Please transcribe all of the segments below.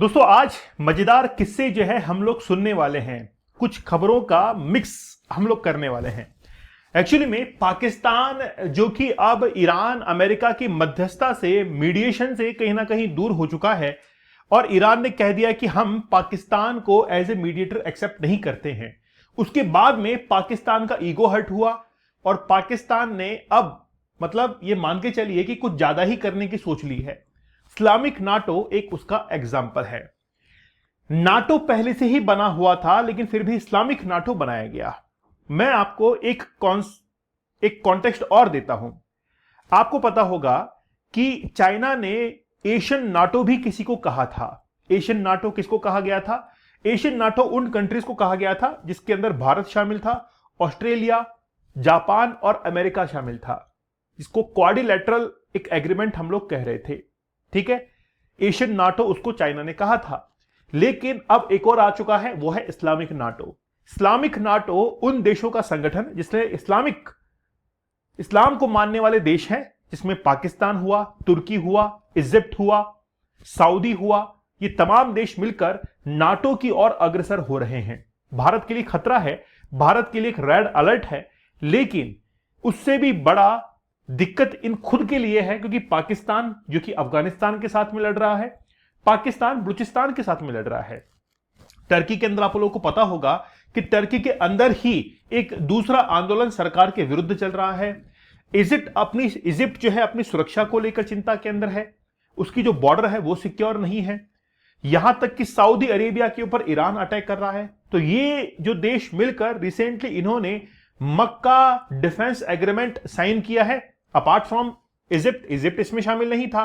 दोस्तों आज मजेदार किस्से जो है हम लोग सुनने वाले हैं। कुछ खबरों का मिक्स हम लोग करने वाले हैं। एक्चुअली में पाकिस्तान जो कि अब ईरान अमेरिका की मध्यस्थता से मीडिएशन से कहीं ना कहीं दूर हो चुका है और ईरान ने कह दिया कि हम पाकिस्तान को एज ए मीडिएटर एक्सेप्ट नहीं करते हैं। उसके बाद में पाकिस्तान का ईगो हर्ट हुआ और पाकिस्तान ने अब मतलब ये मान के चलिए कि कुछ ज्यादा ही करने की सोच ली है। इस्लामिक नाटो एक उसका एग्जाम्पल है। नाटो पहले से ही बना हुआ था लेकिन फिर भी इस्लामिक नाटो बनाया गया। मैं आपको एक कॉन्टेक्स्ट और देता हूं। आपको पता होगा कि चाइना ने एशियन नाटो भी किसी को कहा था। एशियन नाटो किसको कहा गया था? एशियन नाटो उन कंट्रीज को कहा गया था जिसके अंदर भारत शामिल था, ऑस्ट्रेलिया, जापान और अमेरिका शामिल था। इसको क्वाड्रिलैटरल एक एग्रीमेंट हम लोग कह रहे थे। ठीक है, एशियन नाटो उसको चाइना ने कहा था। लेकिन अब एक और आ चुका है, वो है इस्लामिक नाटो। इस्लामिक नाटो उन देशों का संगठन जिसने इस्लाम को मानने वाले देश हैं, जिसमें पाकिस्तान हुआ, तुर्की हुआ, इजिप्ट हुआ, सऊदी हुआ। ये तमाम देश मिलकर नाटो की ओर अग्रसर हो रहे हैं। भारत के लिए खतरा है, भारत के लिए एक रेड अलर्ट है, लेकिन उससे भी बड़ा दिक्कत इन खुद के लिए है क्योंकि पाकिस्तान जो कि अफगानिस्तान के साथ में लड़ रहा है, पाकिस्तान बलूचिस्तान के साथ में लड़ रहा है। टर्की के अंदर आप लोगों को पता होगा कि टर्की के अंदर ही एक दूसरा आंदोलन सरकार के विरुद्ध चल रहा है। इजिप्ट जो है अपनी सुरक्षा को लेकर चिंता के अंदर है। उसकी जो बॉर्डर है वो सिक्योर नहीं है। यहां तक कि सऊदी अरेबिया के ऊपर ईरान अटैक कर रहा है। तो ये जो देश मिलकर रिसेंटली इन्होंने मक्का डिफेंस एग्रीमेंट साइन किया है। अपार्ट फ्रॉम इजिप्ट इसमें शामिल नहीं था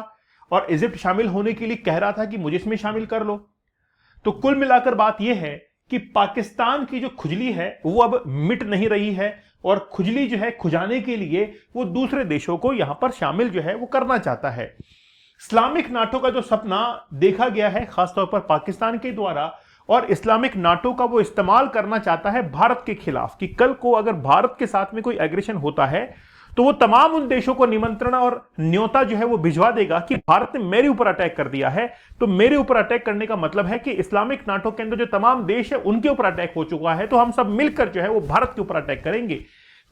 और इजिप्ट शामिल होने के लिए कह रहा था कि मुझे इसमें शामिल कर लो। तो कुल मिलाकर बात यह है कि पाकिस्तान की जो खुजली है वो अब मिट नहीं रही है और खुजली जो है खुजाने के लिए वो दूसरे देशों को यहां पर शामिल जो है वो करना चाहता है। इस्लामिक नाटो का जो सपना देखा गया है खासतौर पर पाकिस्तान के द्वारा, और इस्लामिक नाटो का वो इस्तेमाल करना चाहता है भारत के खिलाफ कि कल को अगर भारत के साथ में कोई एग्रेशन होता है तो वो तमाम उन देशों को निमंत्रण और न्योता जो है वो भिजवा देगा कि भारत ने मेरे ऊपर अटैक कर दिया है। तो मेरे ऊपर अटैक करने का मतलब है कि इस्लामिक नाटो के अंदर जो तमाम देश है उनके ऊपर अटैक हो चुका है, तो हम सब मिलकर जो है वो भारत के ऊपर अटैक करेंगे।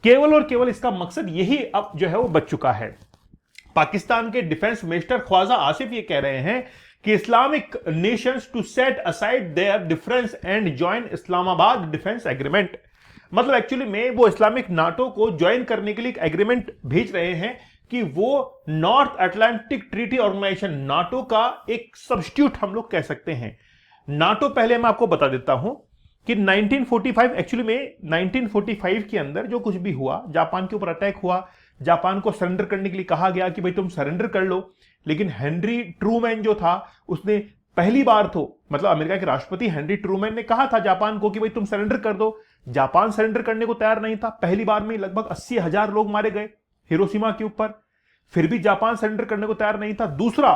केवल और केवल इसका मकसद यही अब जो है वो बच चुका है। पाकिस्तान के डिफेंस मिनिस्टर ख्वाजा आसिफ ये कह रहे हैं कि Islamic nations to set aside their difference and join Islamabad defence agreement. मतलब एक्चुअली में वो इस्लामिक नाटो को ज्वाइन करने के लिए एक एग्रीमेंट भेज रहे हैं कि वो North Atlantic Treaty Organization NATO का एक सब्स्टिट्यूट हम लोग कह सकते हैं। नाटो पहले मैं आपको बता देता हूं कि 1945 एक्चुअली में 1945 के अंदर जो कुछ भी हुआ, जापान के ऊपर अटैक हुआ, जापान को सरेंडर करने के लिए कहा गया कि भाई तुम सरेंडर कर लो। लेकिन हेनरी ट्रूमैन जो था उसने पहली बार तो मतलब अमेरिका के राष्ट्रपति हेनरी ट्रूमैन ने कहा था जापान को कि भाई तुम सरेंडर कर दो। जापान सरेंडर करने को तैयार नहीं था। पहली बार में लगभग 80,000 लोग मारे गए हिरोशिमा के ऊपर, फिर भी जापान सरेंडर करने को तैयार नहीं था। दूसरा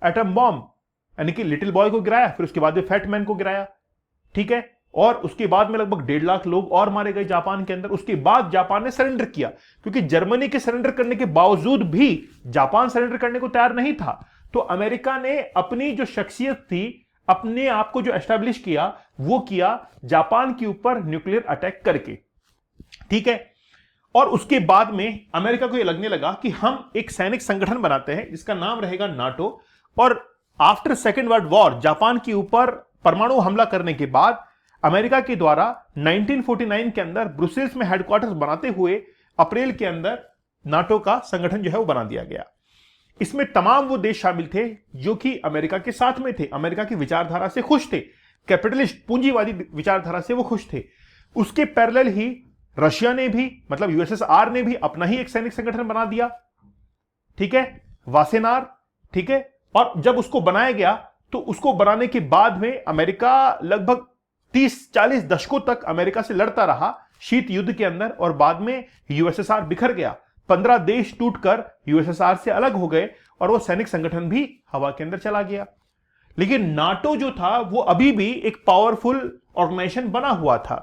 एटम बॉम्ब यानी कि लिटिल बॉय को गिराया, फिर उसके बाद फैट मैन को गिराया। ठीक है, और उसके बाद में लगभग 1.5 लाख लोग और मारे गए जापान के अंदर। उसके बाद जापान ने सरेंडर किया क्योंकि जर्मनी के सरेंडर करने के बावजूद भी जापान सरेंडर करने को तैयार नहीं था। तो अमेरिका ने अपनी जो शख्सियत थी, अपने आप को जो एस्टैब्लिश किया, वो किया जापान के ऊपर न्यूक्लियर अटैक करके। ठीक है, और उसके बाद में अमेरिका को यह लगने लगा कि हम एक सैनिक संगठन बनाते हैं जिसका नाम रहेगा नाटो। और after second world war Japan के ऊपर परमाणु हमला करने के बाद अमेरिका के द्वारा 1949 के अंदर ब्रुसेल्स में हेडक्वार्टर्स बनाते हुए अप्रैल के अंदर नाटो का संगठन जो है वो बना दिया गया। इसमें तमाम वो देश शामिल थे जो कि अमेरिका के साथ में थे, अमेरिका की विचारधारा से खुश थे, कैपिटलिस्ट पूंजीवादी विचारधारा से वो खुश थे। उसके पैरेलल ही रशिया ने भी मतलब यूएसएसआर ने भी अपना ही एक सैनिक संगठन बना दिया। ठीक है, वासेनार। ठीक है, और जब उसको बनाया गया तो उसको बनाने के बाद में अमेरिका लगभग 30-40 दशकों तक अमेरिका से लड़ता रहा शीत युद्ध के अंदर, और बाद में यूएसएसआर बिखर गया। 15 देश टूटकर यूएसएसआर से अलग हो गए और वो सैनिक संगठन भी हवा के अंदर चला गया। लेकिन नाटो जो था वो अभी भी एक पावरफुल ऑर्गेनाइजेशन बना हुआ था।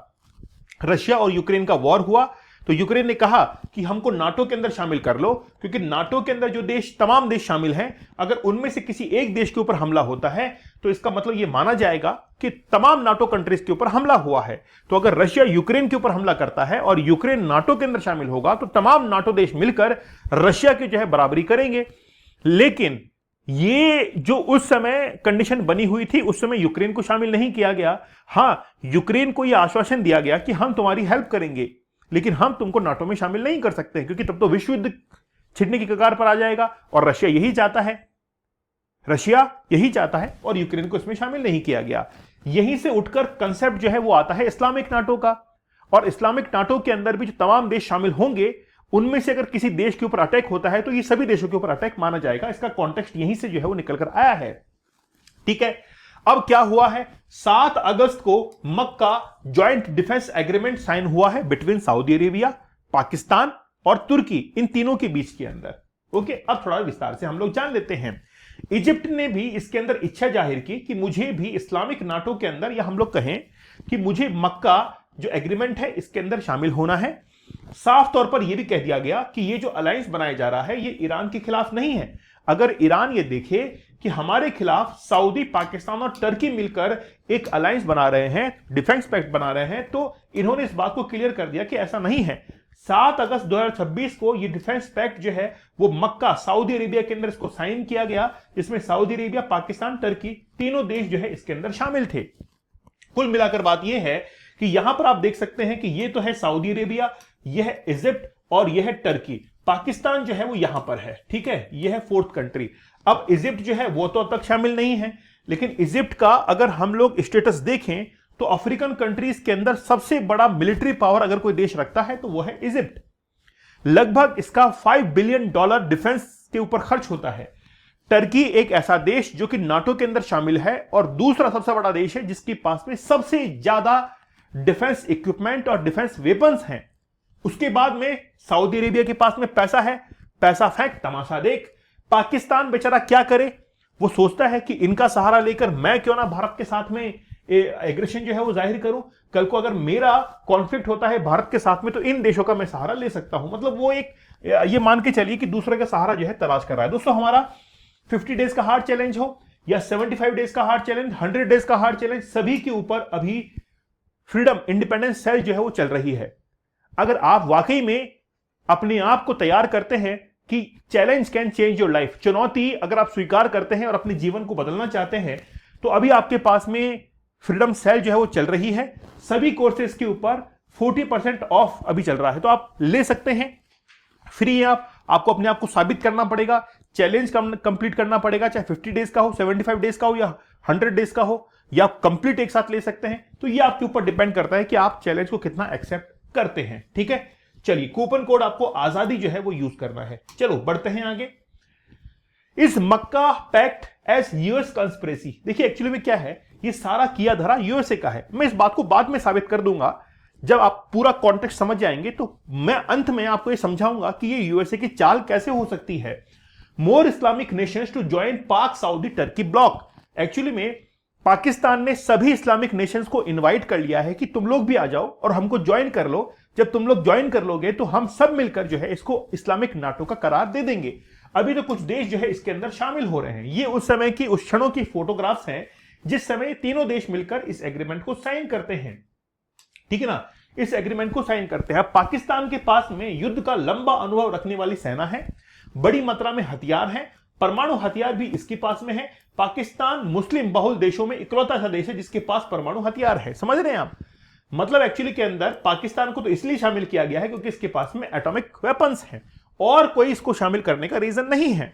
रशिया और यूक्रेन का वॉर हुआ तो यूक्रेन ने कहा कि हमको नाटो के अंदर शामिल कर लो, क्योंकि नाटो के अंदर जो देश, तमाम देश शामिल हैं, अगर उनमें से किसी एक देश के ऊपर हमला होता है तो इसका मतलब यह माना जाएगा कि तमाम नाटो कंट्रीज के ऊपर हमला हुआ है। तो अगर रशिया यूक्रेन के ऊपर हमला करता है और यूक्रेन नाटो के अंदर शामिल होगा तो तमाम नाटो देश मिलकर रशिया की जो है बराबरी करेंगे। लेकिन ये जो उस समय कंडीशन बनी हुई थी, उस समय यूक्रेन को शामिल नहीं किया गया। हां, यूक्रेन को यह आश्वासन दिया गया कि हम तुम्हारी हेल्प करेंगे, लेकिन हम तुमको नाटो में शामिल नहीं कर सकते, क्योंकि तब तो विश्व युद्ध छिड़ने की कगार पर आ जाएगा और रशिया यही चाहता है और यूक्रेन को इसमें शामिल नहीं किया गया। यहीं से उठकर कंसेप्ट जो है वो आता है इस्लामिक नाटो का, और इस्लामिक नाटो के अंदर भी जो तमाम देश शामिल होंगे उनमें से अगर किसी देश के ऊपर अटैक होता है तो ये सभी देशों के ऊपर अटैक माना जाएगा। इसका कॉन्टेक्स्ट यहीं से जो है वो निकल कर आया है। ठीक है, अब क्या हुआ है, 7 अगस्त को मक्का ज्वाइंट डिफेंस एग्रीमेंट साइन हुआ है बिटवीन सऊदी अरेबिया, पाकिस्तान और तुर्की, इन तीनों के बीच के अंदर। ओके, अब थोड़ा विस्तार से हम लोग जान लेते हैं। इजिप्ट ने भी इसके अंदर इच्छा जाहिर की कि मुझे भी इस्लामिक नाटो के अंदर, या हम लोग कहें कि मुझे मक्का जो एग्रीमेंट है इसके अंदर शामिल होना है। साफ तौर पर यह भी कह दिया गया कि यह जो अलायंस बनाया जा रहा है ये ईरान के खिलाफ नहीं है। अगर ईरान ये देखे कि हमारे खिलाफ सऊदी, पाकिस्तान और टर्की मिलकर एक अलायंस बना रहे हैं, डिफेंस पैक्ट बना रहे हैं, तो इन्होंने इस बात को क्लियर कर दिया कि ऐसा नहीं है। 7 अगस्त 2026 को ये डिफेंस पैक्ट जो है वो मक्का, सऊदी अरेबिया के अंदर इसको साइन किया गया, जिसमें सऊदी अरेबिया, पाकिस्तान, टर्की तीनों देश जो है इसके अंदर शामिल थे। कुल मिलाकर बात यह है कि यहां पर आप देख सकते हैं कि ये तो है सऊदी अरेबिया, यह है इजिप्ट और यह है टर्की। पाकिस्तान जो है वो यहां पर है। ठीक है, यह है 4th कंट्री। अब इजिप्ट जो है वो तो अब तक शामिल नहीं है, लेकिन इजिप्ट का अगर हम लोग स्टेटस देखें तो अफ्रीकन कंट्रीज के अंदर सबसे बड़ा मिलिट्री पावर अगर कोई देश रखता है तो वो है इजिप्ट। लगभग इसका $5 बिलियन डिफेंस के ऊपर खर्च होता है। टर्की एक ऐसा देश जो कि नाटो के अंदर शामिल है और दूसरा सबसे बड़ा देश है जिसके पास में सबसे ज्यादा डिफेंस इक्विपमेंट और डिफेंस वेपन्स हैं। उसके बाद में सऊदी अरेबिया के पास में पैसा है, पैसा फेंक तमाशा देख। पाकिस्तान बेचारा क्या करे, वो सोचता है कि इनका सहारा लेकर मैं क्यों ना भारत के साथ में एग्रेशन जो है वो जाहिर करूं। कल को अगर मेरा कॉन्फ्लिक्ट होता है भारत के साथ में तो इन देशों का मैं सहारा ले सकता हूं। मतलब वो एक ये मान के चलिए कि दूसरे का सहारा जो है तलाश कर रहा है। दोस्तों, हमारा 50 डेज का हार्ड चैलेंज हो या 75 डेज का हार्ड चैलेंज, 100 डेज का हार्ड चैलेंज, सभी के ऊपर अभी फ्रीडम इंडिपेंडेंस सेल जो है वो चल रही है। अगर आप वाकई में अपने आप को तैयार करते हैं कि challenge can change your life, चुनौती अगर आप स्वीकार करते हैं और अपने जीवन को बदलना चाहते हैं, तो अभी आपके पास में फ्रीडम सेल जो है वो चल रही है। सभी कोर्सेज के ऊपर 40% ऑफ अभी चल रहा है, तो आप ले सकते हैं, फ्री है। आपको अपने आप को साबित करना पड़ेगा, चैलेंज कंप्लीट करना पड़ेगा, चाहे 50 डेज का हो, 75 डेज का हो या 100 डेज का हो, या कंप्लीट एक साथ ले सकते हैं। तो ये आपके ऊपर डिपेंड करता है कि आप चैलेंज को कितना एक्सेप्ट करते हैं। ठीक है, चलिए, कूपन कोड आपको आजादी जो है वो यूज करना है। चलो बढ़ते हैं आगे। इस मक्का पैक्ट एज यूएस कंस्पिरेसी, देखिए एक्चुअली में क्या है, ये सारा किया धरा यूएसए का है। मैं इस बात को बाद में साबित कर दूंगा, जब आप पूरा कॉन्टेक्स्ट समझ जाएंगे तो मैं अंत में आपको ये समझाऊंगा कि ये यूएसए की चाल कैसे हो सकती है। मोर इस्लामिक नेशंस टू ज्वाइन पाक सऊदी टर्की ब्लॉक। एक्चुअली में पाकिस्तान ने सभी इस्लामिक नेशंस को इनवाइट कर लिया है कि तुम लोग भी आ जाओ और हमको ज्वाइन कर लो। जब तुम लोग ज्वाइन कर लोगे तो हम सब मिलकर जो है इसको इस्लामिक नाटो का करार दे देंगे। अभी तो कुछ देश जो है इसके अंदर शामिल हो रहे हैं। ये उस समय की, उस क्षणों की फोटोग्राफ्स हैं जिस समय तीनों देश मिलकर इस एग्रीमेंट को साइन करते हैं। ठीक है ना, इस एग्रीमेंट को साइन करते हैं। पाकिस्तान के पास में युद्ध का लंबा अनुभव रखने वाली सेना है, बड़ी मात्रा में हथियार है, परमाणु हथियार भी इसके पास में है। पाकिस्तान मुस्लिम बहुल देशों में इकलौता ऐसा देश है जिसके पास परमाणु हथियार है। समझ रहे हैं आप? मतलब एक्चुअली के अंदर पाकिस्तान को तो इसलिए शामिल किया गया है क्योंकि इसके पास में एटॉमिक वेपन्स हैं, और कोई इसको शामिल करने का रीजन नहीं है।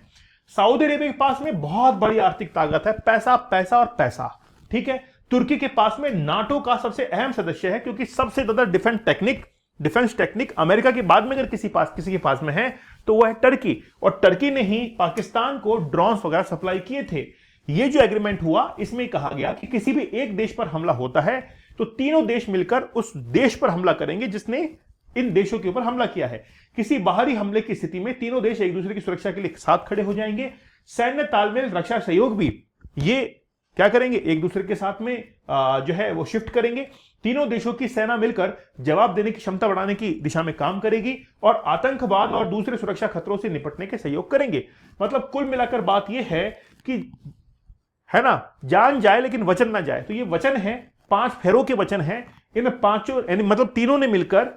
सऊदी अरेबिया के पास में बहुत बड़ी आर्थिक ताकत है, पैसा पैसा और पैसा। ठीक है, तुर्की के पास में नाटो का सबसे अहम सदस्य है क्योंकि सबसे ज्यादा डिफेंस टेक्निक अमेरिका के बाद में अगर किसी के पास में है तो वह है टर्की, और टर्की ने ही पाकिस्तान को ड्रोन्स वगैरह सप्लाई किए थे। यह जो एग्रीमेंट हुआ इसमें कहा गया कि किसी भी एक देश पर हमला होता है तो तीनों देश मिलकर उस देश पर हमला करेंगे जिसने इन देशों के ऊपर हमला किया है। किसी बाहरी हमले की स्थिति में तीनों देश एक दूसरे की सुरक्षा के लिए साथ खड़े हो जाएंगे। सैन्य तालमेल, रक्षा सहयोग भी ये क्या करेंगे, एक दूसरे के साथ में जो है वो शिफ्ट करेंगे। तीनों देशों की सेना मिलकर जवाब देने की क्षमता बढ़ाने की दिशा में काम करेगी और आतंकवाद और दूसरे सुरक्षा खतरों से निपटने के सहयोग करेंगे। मतलब कुल मिलाकर बात यह है कि, है ना, जान जाए लेकिन वचन ना जाए। तो ये वचन है, 5 फेरों के वचन है। इनमें पांचों यानी मतलब तीनों ने मिलकर,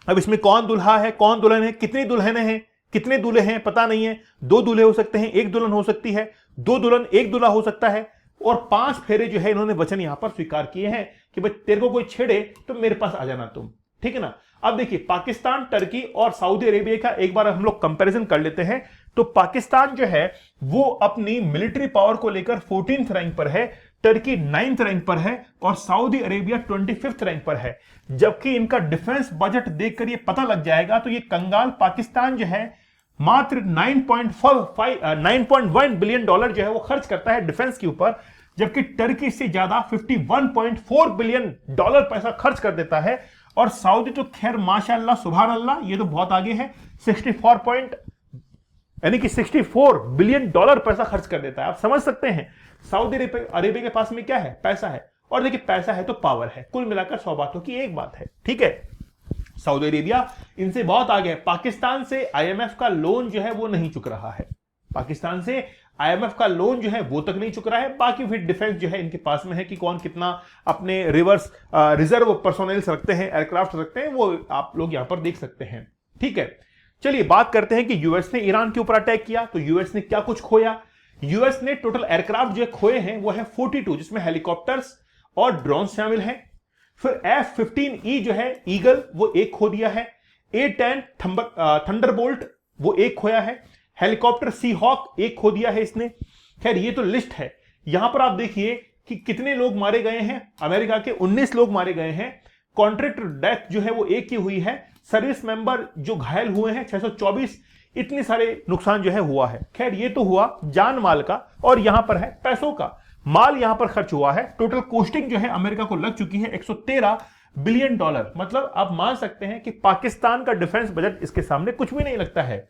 अब इसमें कौन दुल्हा है कौन दुल्हन है, कितनी दुल्हनें हैं कितने दूल्हे हैं पता नहीं है, 2 दूल्हे हो सकते हैं, 1 दुल्हन हो सकती है, 2 दुल्हन 1 दूल्हा हो सकता है। और 5 फेरे जो है इन्होंने वचन यहां पर स्वीकार किए हैं कि भाई तेरे को कोई छेड़े तो मेरे पास आ जाना तुम, ठीक है ना। अब देखिए पाकिस्तान, टर्की और सऊदी अरेबिया का एक बार हम लोग कंपैरिजन कर लेते हैं। तो पाकिस्तान जो है वो अपनी मिलिट्री पावर को लेकर 14th रैंक पर है, टर्की 9th रैंक पर है और सऊदी अरेबिया 25th रैंक पर है। जबकि इनका डिफेंस बजट देखकर ये पता लग जाएगा तो ये कंगाल पाकिस्तान जो है मात्र 9.1 बिलियन डॉलर जो है वो खर्च करता है डिफेंस के ऊपर, जबकि टर्की से ज्यादा 51.4 बिलियन डॉलर पैसा खर्च कर देता है। और सऊदी तो खैर माशाअल्लाह सुभान अल्लाह, ये तो बहुत आगे है, 64 बिलियन डॉलर पैसा खर्च कर देता है। आप समझ सकते हैं सऊदी अरेबिया के पास में क्या है, पैसा है। और देखिए पैसा है तो पावर है, कुल मिलाकर 100 बातों की एक बात है, ठीक है। सऊदी अरेबिया इनसे बहुत आगे है। पाकिस्तान से आईएमएफ का लोन जो है वो नहीं चुक रहा है, पाकिस्तान से आईएमएफ का लोन जो है वो तक नहीं चुक रहा है। बाकी फिर डिफेंस जो है इनके पास में है कि कौन कितना अपने रिजर्व पर्सोनेल्स रखते हैं, एयरक्राफ्ट रखते हैं, वो आप लोग यहां पर देख सकते हैं, ठीक है। चलिए बात करते हैं कि यूएस ने ईरान के ऊपर अटैक किया तो यूएस ने क्या कुछ खोया। यूएस ने टोटल एयरक्राफ्ट जो खोए हैं वो है 42, जिसमें हेलीकॉप्टर्स और ड्रोन शामिल हैं। फिर F-15E जो है ईगल वो 1 खो दिया है, A-10 थंडरबोल्ट वो 1 खोया है, हेलीकॉप्टर सी हॉक 1 खो दिया है इसने। खैर ये तो लिस्ट है, यहां पर आप देखिए कि कितने लोग मारे गए हैं। अमेरिका के 19 लोग मारे गए हैं, कॉन्ट्रैक्टर डेथ जो है वो 1 की हुई है, सर्विस मेंबर जो घायल हुए हैं 624, इतने सारे नुकसान जो है हुआ है। खैर ये तो हुआ जान माल का, और यहां पर है पैसों का। माल यहां पर खर्च हुआ है, टोटल कॉस्टिंग जो है अमेरिका को लग चुकी है 113 बिलियन डॉलर। मतलब आप मान सकते हैं कि पाकिस्तान का डिफेंस बजट इसके सामने कुछ भी नहीं लगता है।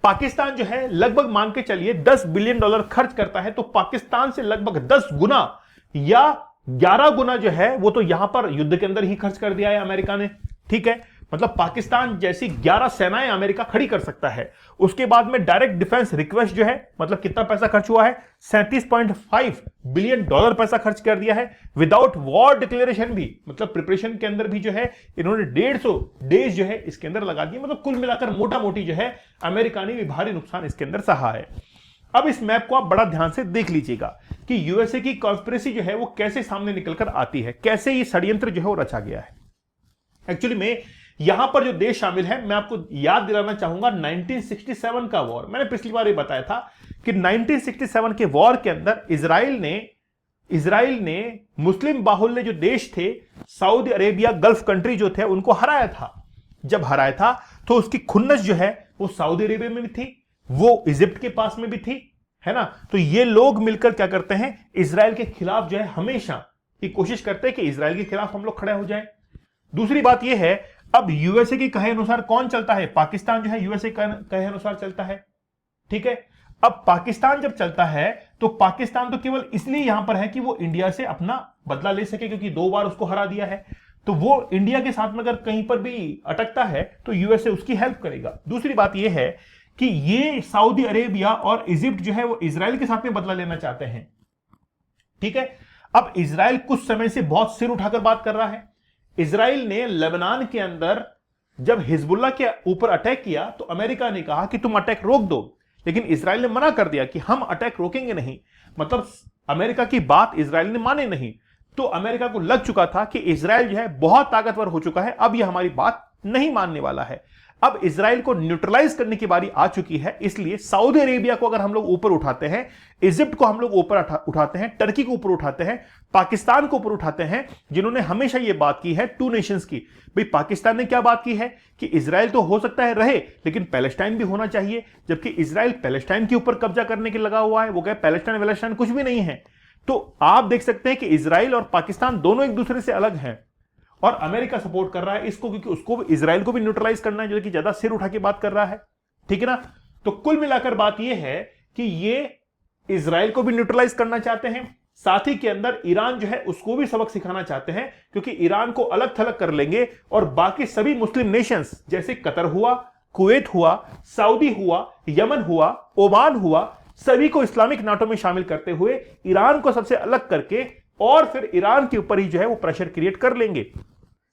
पाकिस्तान जो है लगभग मान के चलिए 10 बिलियन डॉलर खर्च करता है, तो पाकिस्तान से लगभग 10 गुना या 11 गुना जो है वो तो यहां पर युद्ध के अंदर ही खर्च कर दिया है अमेरिका ने, ठीक है। मतलब पाकिस्तान जैसी 11 सेनाएं अमेरिका खड़ी कर सकता है। उसके बाद में डायरेक्ट डिफेंस रिक्वेस्ट जो है, मतलब कितना पैसा खर्च हुआ है, 37.5 बिलियन डॉलर पैसा खर्च कर दिया है। विदाउट वॉर डिक्लेरेशन भी, मतलब प्रिपरेशन के अंदर भी जो है इन्होंने 150 डेज जो है इसके अंदर लगा दिए। मतलब कुल मिलाकर मोटा मोटी जो है अमेरिका ने भी भारी नुकसान इसके अंदर सहा है। अब इस मैप को आप बड़ा ध्यान से देख लीजिएगा कि यूएसए की कॉन्स्पिरेसी जो है वो कैसे सामने निकलकर आती है, कैसे ये षड्यंत्र जो है वो रचा गया है। एक्चुअली में यहां पर जो देश शामिल है, मैं आपको याद दिलाना चाहूंगा 1967 का वॉर। मैंने पिछली बार ये बताया था कि 1967 के वॉर के अंदर इजराइल ने मुस्लिम बाहुल्य जो देश थे, सऊदी अरेबिया, गल्फ कंट्री जो थे, उनको हराया था। जब हराया था तो उसकी खुन्नस जो है वो सऊदी अरेबिया में भी थी, वो इजिप्ट के पास में भी थी, है ना। तो ये लोग मिलकर क्या करते हैं, इजराइल के खिलाफ जो है हमेशा ये कोशिश करते हैं कि इजराइल के खिलाफ हम लोग खड़े हो जाएं। दूसरी बात यह है, अब यूएसए की कहे अनुसार कौन चलता है, पाकिस्तान जो है यूएसए कहे अनुसार चलता है, ठीक है। अब पाकिस्तान जब चलता है तो पाकिस्तान तो केवल इसलिए यहां पर है कि वो इंडिया से अपना बदला ले सके, क्योंकि 2 बार उसको हरा दिया है। तो वो इंडिया के साथ में अगर कहीं पर भी अटकता है तो यूएसए उसकी हेल्प करेगा। दूसरी बात यह है कि ये सऊदी अरेबिया और इजिप्ट जो है वो इजराइल के साथ में बदला लेना चाहते हैं, ठीक है। अब इजराइल कुछ समय से बहुत सिर उठाकर बात कर रहा है। इजराइल ने लेबनान के अंदर जब हिजबुल्लाह के ऊपर अटैक किया तो अमेरिका ने कहा कि तुम अटैक रोक दो, लेकिन इजराइल ने मना कर दिया कि हम अटैक रोकेंगे नहीं। मतलब अमेरिका की बात इजराइल ने माने नहीं। तो अमेरिका को लग चुका था कि इजराइल जो है बहुत ताकतवर हो चुका है, अब यह हमारी बात नहीं मानने वाला है। अब इजराइल को न्यूट्रलाइज करने की बारी आ चुकी है। इसलिए सऊदी अरेबिया को अगर हम लोग ऊपर उठाते हैं, इजिप्ट को हम लोग ऊपर उठाते हैं, टर्की को ऊपर उठाते हैं, पाकिस्तान को ऊपर उठाते हैं, जिन्होंने हमेशा यह बात की है 2 नेशंस की। भाई पाकिस्तान ने क्या बात की है कि इजराइल तो हो सकता है रहे, लेकिन पैलेस्टाइन भी होना चाहिए। जबकि इजराइल पैलेस्टाइन के ऊपर कब्जा करने के लगा हुआ है। वो कहे पैलेस्टाइन वेलेस्टाइन कुछ भी नहीं है। तो आप देख सकते हैं कि इजराइल और पाकिस्तान दोनों एक दूसरे से अलग हैं, और अमेरिका सपोर्ट कर रहा है इसको, क्योंकि उसको इजराइल को भी न्यूट्रलाइज करना है, जो कि ज्यादा सिर उठा के बात कर रहा है, ठीक है ना। तो कुल मिलाकर बात यह है कि ये इजराइल को भी न्यूट्रलाइज करना चाहते हैं, साथ ही के अंदर ईरान जो है उसको भी सबक सिखाना चाहते हैं, क्योंकि ईरान को अलग थलग कर लेंगे और बाकी सभी मुस्लिम नेशंस जैसे कतर हुआ, कुवैत हुआ, सऊदी हुआ, यमन हुआ, ओमान हुआ, सभी को इस्लामिक नाटो में शामिल करते हुए ईरान को सबसे अलग करके और फिर ईरान के ऊपर ही जो है वो प्रेशर क्रिएट कर लेंगे।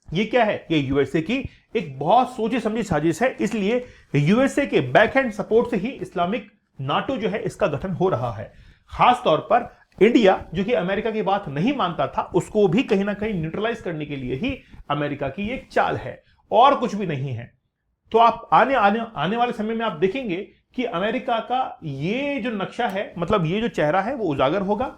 ये क्या है? ये यूएसए की एक बहुत सोची समझी साजिश है। इसलिए यूएसए के बैकहैंड सपोर्ट से ही इस्लामिक नाटो जो है इसका गठन हो रहा है। खास तौर पर इंडिया, जो कि अमेरिका की बात नहीं मानता था, उसको भी कहीं ना कहीं न्यूट्रलाइज करने के लिए ही अमेरिका की एक चाल है और कुछ भी नहीं है। तो आप आने वाले समय में आप देखेंगे कि अमेरिका का ये जो नक्शा है, मतलब ये जो चेहरा है, वो उजागर होगा।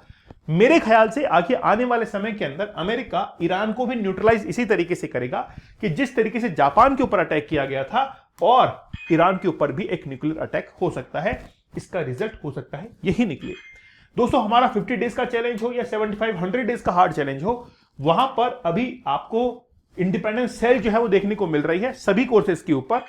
मेरे ख्याल से आने वाले समय के अंदर अमेरिका ईरान को भी न्यूट्रलाइज इसी तरीके से करेगा कि जिस तरीके से जापान के ऊपर अटैक किया गया था, और ईरान के ऊपर भी एक न्यूक्लियर अटैक हो सकता है। इसका रिजल्ट हो सकता है यही निकले। दोस्तों, हमारा 50 डेज का चैलेंज हो या 75-100 डेज का हार्ड चैलेंज हो, वहां पर अभी आपको इंडिपेंडेंस सेल जो है वो देखने को मिल रही है सभी कोर्सेज के ऊपर,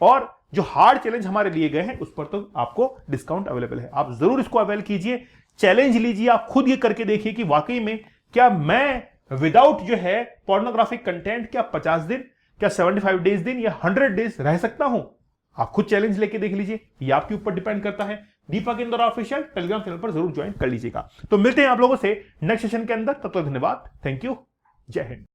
और जो हार्ड चैलेंज हमारे लिए गए हैं उस पर तो आपको डिस्काउंट अवेलेबल है। आप जरूर इसको अवेल कीजिए, चैलेंज लीजिए, आप खुद ये करके देखिए कि वाकई में क्या मैं विदाउट जो है पोर्नोग्राफिक कंटेंट क्या 50 दिन, क्या 75 डेज दिन या 100 डेज रह सकता हूं। आप खुद चैलेंज लेके देख लीजिए, ये आपके ऊपर डिपेंड करता है। दीपक इंदौरा ऑफिशियल टेलीग्राम चैनल पर जरूर ज्वाइन कर लीजिएगा। तो मिलते हैं आप लोगों से नेक्स्ट सेशन के अंदर। तब तक धन्यवाद, थैंक यू, जय हिंद।